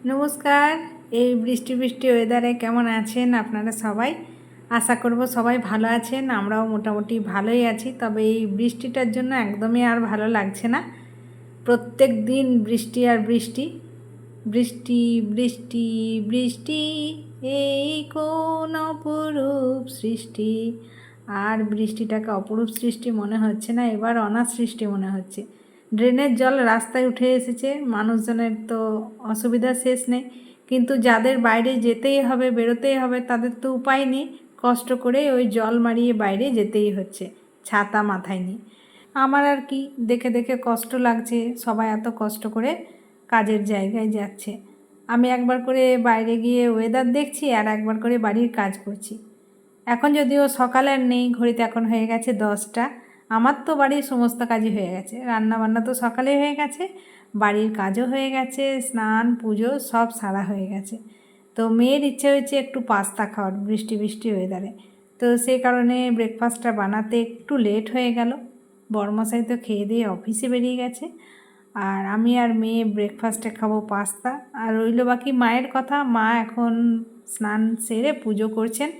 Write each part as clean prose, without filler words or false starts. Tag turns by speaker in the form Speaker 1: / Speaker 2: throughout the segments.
Speaker 1: নমস্কার। এই বৃষ্টি বৃষ্টি ওয়েদারে কেমন আছেন আপনারা সবাই? আশা করব সবাই ভালো আছেন। আমরাও মোটামুটি ভালোই আছি। তবে এই বৃষ্টিটার জন্য একদমই আর ভালো লাগছে না। প্রত্যেক দিন বৃষ্টি আর বৃষ্টি, বৃষ্টি বৃষ্টি বৃষ্টি, এই কোন অপরূপ সৃষ্টি। আর বৃষ্টিটাকে অপরূপ সৃষ্টি মনে হচ্ছে না, এবার অনাথ সৃষ্টি মনে হচ্ছে। ড্রেনের জল রাস্তায় উঠে এসেছে, মানুষজনের তো অসুবিধা শেষ নেই, কিন্তু যাদের বাইরে যেতেই হবে, বেরোতেই হবে, তাদের তো উপায় নেই। কষ্ট করে ওই জল মারিয়ে বাইরে যেতেই হচ্ছে, ছাতা মাথায় নিয়ে। আমার আর কি, দেখে দেখে কষ্ট লাগছে, সবাই এত কষ্ট করে কাজের জায়গায় যাচ্ছে। আমি একবার করে বাইরে গিয়ে ওয়েদার দেখছি আর একবার করে বাড়ির কাজ করছি। এখন যদিও সকালের নেই, ঘড়িতে এখন হয়ে গেছে 10টা। আমার তো বাড়ির সমস্ত কাজই হয়ে গেছে, রান্না বান্না তো সকালে হয়ে গেছে, বাড়ির কাজও হয়ে গেছে, স্নান পুজো সব সারা হয়ে গেছে। তো মেয়ের ইচ্ছে হয়েছে একটু পাস্তা খাওয়ার বৃষ্টি বৃষ্টি ওয়েদারে। তো সেই কারণে ব্রেকফাস্টটা বানাতে একটু লেট হয়ে গেল। বড়মশাই তো খেয়ে দিয়ে অফিসে বেরিয়ে গেছে, আর আমি আর মেয়ে ব্রেকফাস্টে খাবো পাস্তা। আর রইল বাকি মায়ের কথা। মা এখন স্নান সেরে পুজো করছেন।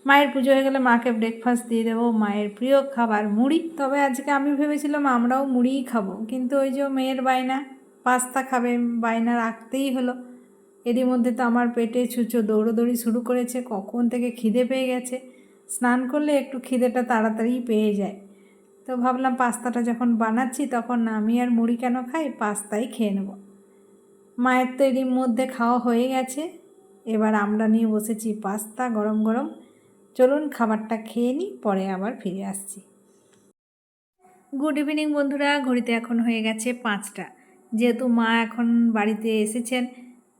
Speaker 1: মায়ের পুজো হয়ে গেলে মাকে ব্রেকফাস্ট দিয়ে দেবো, মায়ের প্রিয় খাবার মুড়ি। তবে আজকে আমি ভেবেছিলাম আমরাও মুড়িই খাবো, কিন্তু ওই যে মেয়ের বায়না, পাস্তা খাবে, বায়না রাখতেই হলো। এরই মধ্যে তো আমার পেটে ছুঁচো দৌড়োদৌড়ি শুরু করেছে, কখন থেকে খিদে পেয়ে গেছে। স্নান করলে একটু খিদেটা তাড়াতাড়ি পেয়ে যায়। তো ভাবলাম পাস্তাটা যখন বানাচ্ছি তখন আমি আর মুড়ি কেন খাই, পাস্তাই খেয়ে নেব। মায়ের তো এরই মধ্যে খাওয়া হয়ে গেছে, এবার আমরা নিয়ে বসেছি পাস্তা গরম গরম। চলুন খাবারটা খেয়ে নিই, পরে আবার ফিরে আসছি। গুড ইভিনিং বন্ধুরা। ঘড়িতে এখন হয়ে গেছে 5টা। যেহেতু মা এখন বাড়িতে এসেছেন,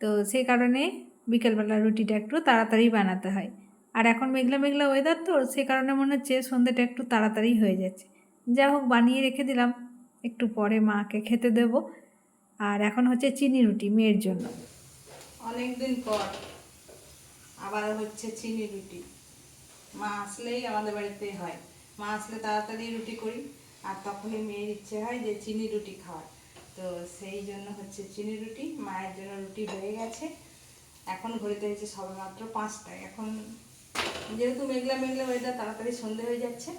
Speaker 1: তো সেই কারণে বিকেলবেলা রুটিটা একটু তাড়াতাড়ি বানাতে হয়। আর এখন মেঘলা মেঘলা ওয়েদার, তো সে কারণে মনে হচ্ছে সন্ধ্যেটা একটু তাড়াতাড়ি হয়ে যাচ্ছে। যা হোক, বানিয়ে রেখে দিলাম, একটু পরে মাকে খেতে দেব। আর এখন হচ্ছে চিনি রুটি মেয়ের জন্য। অনেক দিন পর আবার হচ্ছে চিনি রুটি। মা আসলেই আমাদের বাড়িতে হয়, মা আসলে তাড়াতাড়ি রুটি করি, আর তখনই মেয়ের ইচ্ছে হয় যে চিনি রুটি খাওয়ার। তো সেই জন্য হচ্ছে চিনি রুটি। মায়ের জন্য রুটি হয়ে গেছে। এখন ঘড়িতে হয়েছে সবেমাত্র 5টায়। এখন যেহেতু মেঘলা মেঘলা ওয়েদার, তাড়াতাড়ি সন্ধে হয়ে যাচ্ছে,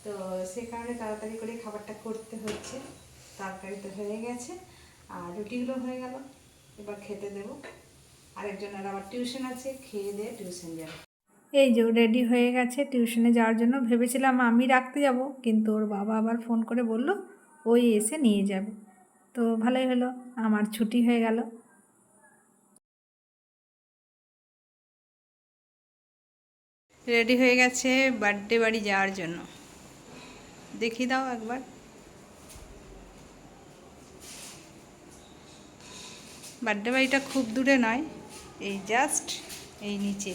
Speaker 1: তো সে কারণে তাড়াতাড়ি করে খাবারটা করতে হচ্ছে। তরকারি তো হয়ে গেছে আর রুটিগুলো হয়ে গেল, এবার খেতে দেবো। আরেকজনের আবার টিউশন আছে, খেয়ে দিয়ে টিউশন যাবে। এই যে রেডি হয়ে গেছে টিউশনে যাওয়ার জন্য। ভেবেছিলাম আমি রাখতে যাব, কিন্তু ওর বাবা আবার ফোন করে বলল ওই এসে নিয়ে যাবে। তো ভালোই হলো, আমার ছুটি হয়ে গেল। রেডি হয়ে গেছে বার্থডে বাড়ি যাওয়ার জন্য। দেখিয়ে দাও একবার। বার্থডে বাড়িটা খুব দূরে নয়, এই জাস্ট এই নিচে।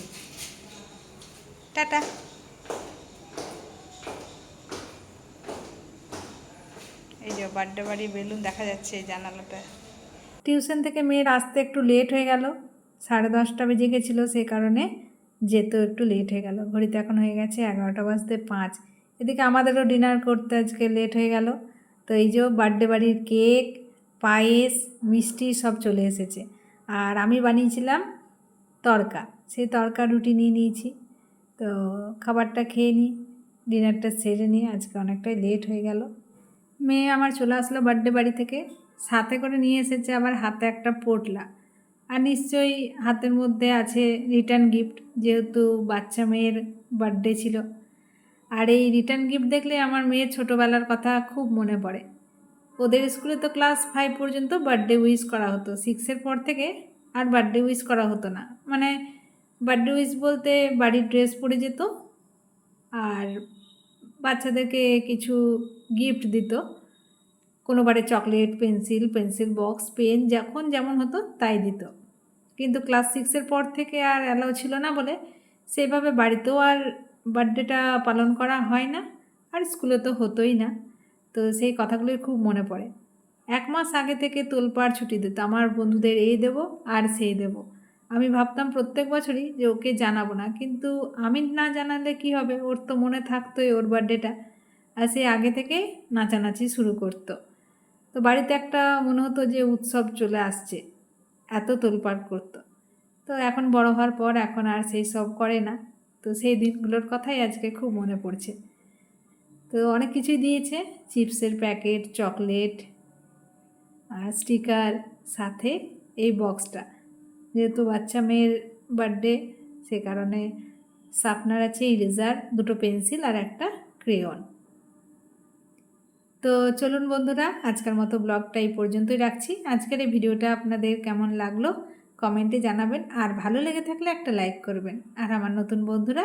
Speaker 1: টাটা। এই যে বার্থডে বাড়ির বেলুন দেখা যাচ্ছে এই জানালাটা। টিউশন থেকে মেয়ের আসতে একটু লেট হয়ে গেল, 10:30 বেজে গেছিলো, সেই কারণে যেতেও একটু লেট হয়ে গেল। ঘড়িতে এখন হয়ে গেছে 11:05। এদিকে আমাদেরও ডিনার করতে আজকে লেট হয়ে গেল। তো এই যে বার্থডে বাড়ির কেক, পায়েস, মিষ্টি সব চলে এসেছে। আর আমি বানিয়েছিলাম তড়কা, সেই তড়কা রুটি নিয়ে নিয়েছি। তো খাবারটা খেয়ে নিই, ডিনারটা সেরে নিই, আজকে অনেকটাই লেট হয়ে গেল। মেয়ে আমার চলে আসলো বার্থডে বাড়ি থেকে, সাথে করে নিয়ে এসেছে আবার হাতে একটা পোটলা। আর নিশ্চয়ই হাতের মধ্যে আছে রিটার্ন গিফট, যেহেতু বাচ্চা মেয়ের বার্থডে ছিল। আর এই রিটার্ন গিফট দেখলে আমার মেয়ের ছোটোবেলার কথা খুব মনে পড়ে। ওদের স্কুলে তো ক্লাস 5 পর্যন্ত বার্থডে উইশ করা হতো, 6-এর পর থেকে আর বার্থডে উইশ করা হতো না। মানে বার্থডে উইশ বলতে বাড়ির ড্রেস পরে যেত, আর বাচ্চাদেরকে কিছু গিফট দিত। কোনোবারে chocolate, pencil, pencil box, pen, যখন যেমন হতো তাই দিত। কিন্তু ক্লাস 6-এর পর থেকে আর অ্যালাউ ছিল না বলে সেইভাবে বাড়িতেও আর বার্থডেটা পালন করা হয় না, আর স্কুলে তো হতোই না। তো সেই কথাগুলোই খুব মনে পড়ে। 1 মাস আগে থেকে তোলপাড় ছুটি দিত, আমার বন্ধুদের এই দেবো আর সেই দেবো। আমি ভাবতাম প্রত্যেক বছরই যে ওকে জানাবো না, কিন্তু আমি না জানালে কি হবে, ওর তো মনে থাকতোই ওর বার্থডেটা। আর সে আগে থেকে নাচানাচি শুরু করতো। তো বাড়িতে একটা মনে হতো যে উৎসব চলে আসছে। এত তোলপাড় করতো। তো এখন বড় হওয়ার পর এখন আর সেই সব করে না। তো সেই দিনগুলোর কথাই আজকে খুব মনে পড়ছে। তো অনেক কিছুই দিয়েছে, চিপসের প্যাকেট, চকলেট আর স্টিকার, সাথে এই বক্সটা। যেহেতু বাচ্চা মেয়ের বার্থডে, সে কারণে শার্পনার আছে, ইরেজার, দুটো পেন্সিল আর একটা ক্রেয়ন। তো চলুন বন্ধুরা, আজকের মতো ব্লগটা এই পর্যন্তই রাখছি। আজকের এই ভিডিওটা আপনাদের কেমন লাগলো কমেন্টে জানাবেন, আর ভালো লেগে থাকলে একটা লাইক করবেন। আর আমার নতুন বন্ধুরা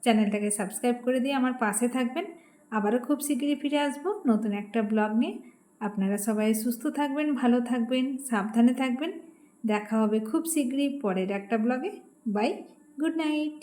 Speaker 1: চ্যানেলটাকে সাবস্ক্রাইব করে দিয়ে আমার পাশে থাকবেন। আবারও খুব শীঘ্রই ফিরে আসবো নতুন একটা ব্লগ নিয়ে। আপনারা সবাই সুস্থ থাকবেন, ভালো থাকবেন, সাবধানে থাকবেন। দেখা হবে খুব শীঘ্রই পরের একটা ব্লগে। Bye, good night.